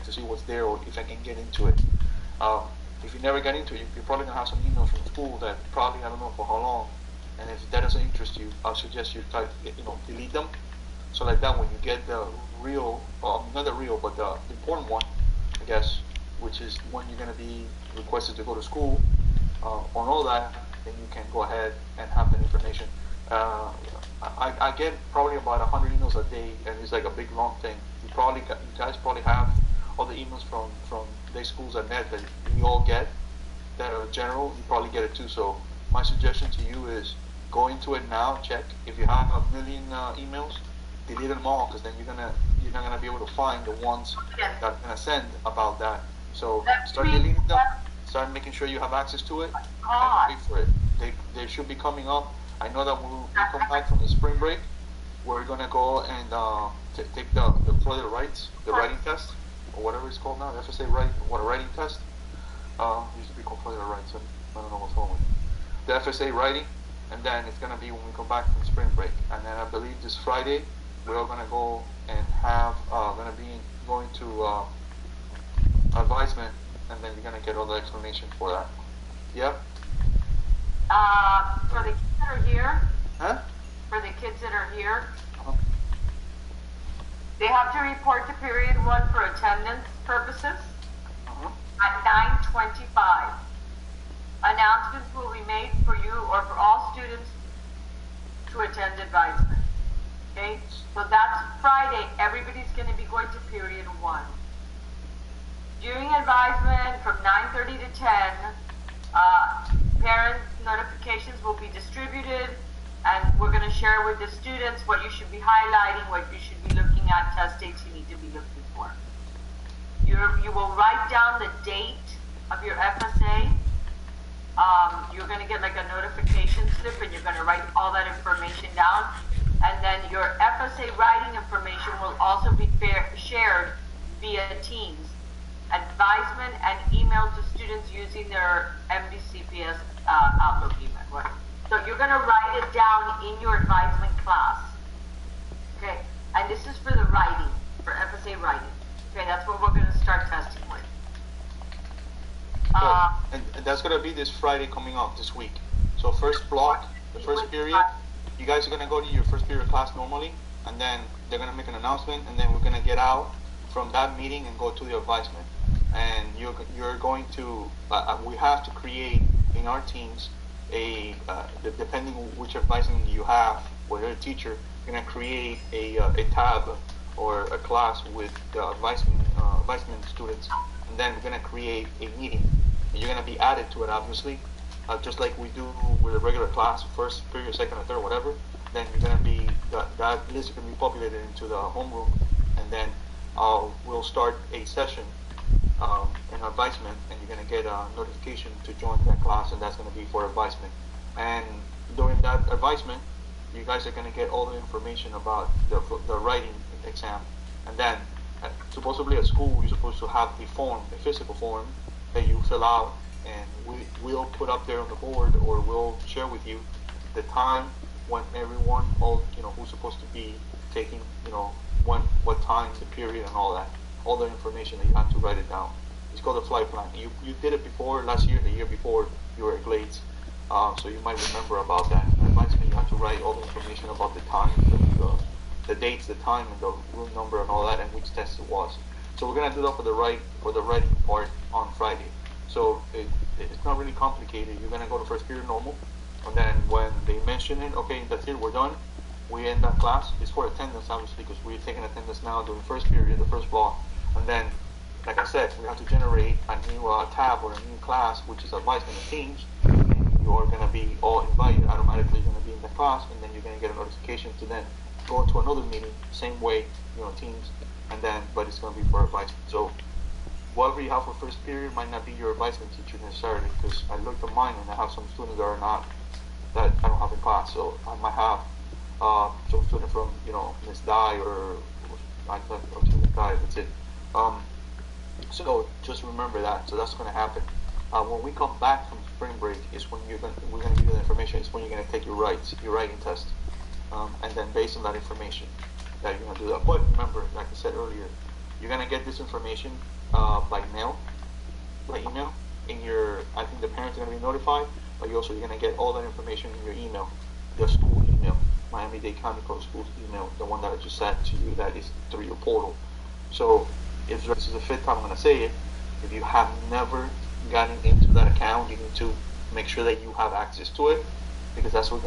to see what's there or if I can get into it. If you never get into it, you're probably gonna have some emails from school that probably I don't know for how long. And if that doesn't interest you, I'll suggest you try to delete them. So like that, when you get the real, not the real, but the important one, I guess, which is when you're gonna be requested to go to school, on all that, then you can go ahead and have that information. I get probably about 100 emails a day, and it's like a big long thing. You guys probably have all the emails from dayschools.net that we all get that are general. You probably get it too. So my suggestion to you is go into it now. Check if you have a million emails, delete them all, because then you're not gonna be able to find the ones that are gonna send about that. So start deleting them. Start making sure you have access to it, and wait for it. They should be coming up. I know that when we come back from the spring break, we're gonna go and take the Florida Writes, the writing test, or whatever it's called now, the FSA writing test. It used to be called Florida Writes. I don't know what's wrong with it. The FSA writing, and then it's gonna be when we come back from spring break. And then I believe this Friday we're all gonna go and going to advisement, and then you're gonna get all the explanation for that. Yep. For the kids that are here, Huh? for the kids that are here, they have to report to period 1 for attendance purposes at 9:25. Announcements will be made for you or for all students to attend advisement. Okay, so that's Friday. Everybody's going to be going to period 1. During advisement from 9:30 to 10, parent notifications will be distributed, and we're going to share with the students what you should be highlighting, what you should be looking at, test dates you need to be looking for. You will write down the date of your FSA. You're going to get like a notification slip, and you're going to write all that information down. And then your FSA writing information will also be shared via Teams, advisement, and email to students using their MDCPS Outlook email. So you're going to write it down in your advisement class. Okay, and this is for the writing, for FSA writing. Okay, that's what we're going to start testing with. And that's going to be this Friday coming up this week. So first block, the first period, you guys are going to go to your first period class normally, and then they're going to make an announcement, and then we're going to get out from that meeting and go to the advisement. And you're going to, we have to create in our teams depending on which advisement you have, or you're a teacher, you're going to create a tab or a class with the advisement students, and then we're going to create a meeting. And you're going to be added to it, obviously, just like we do with a regular class, first period, second, or third, whatever. Then you're going to be, that list is going to be populated into the homeroom, and then we'll start a session in advisement, and you're going to get a notification to join that class, and that's going to be for advisement. And during that advisement, you guys are going to get all the information about the writing exam. And then supposedly at school you're supposed to have a physical form that you fill out, and we'll put up there on the board, or we'll share with you the time when everyone, who's supposed to be taking, what time, the period, and all the information that you have to write it down. It's called a flight plan. You did it before, last year, the year before you were at Glades, so you might remember about that. It reminds me, you have to write all the information about the time, the dates, the time, and the room number, and all that, and which test it was. So we're gonna do that for the writing part on Friday. So it's not really complicated. You're gonna go to first period normal, and then when they mention it, okay, that's it, we're done. We end that class. It's for attendance, obviously, because we're taking attendance now during first period, the first block, and then, like I said, we have to generate a new tab or a new class, which is advisement and teams. And you're gonna be all invited automatically. You're gonna be in the class, and then you're gonna get a notification to then go to another meeting, same way, teams, and then, but it's gonna be for advisement. So whatever you have for first period might not be your advisement teacher necessarily, because I looked at mine and I have some students that I don't have in class. So I might have some student from, Miss Dye, or I thought Miss Dye, that's it. So just remember that. So that's going to happen. When we come back from spring break is when we're going to give you the information. It's when you're going to take your writing test, and then based on that information, that you're going to do that. But remember, like I said earlier, you're gonna get this information by mail, by email. I think the parents are gonna be notified, but you're gonna get all that information in your email, the school email, Miami-Dade County Public Schools email, the one that I just sent to you that is through your portal. So if this is the fifth time I'm gonna say it, if you have never gotten into that account, you need to make sure that you have access to it, because that's what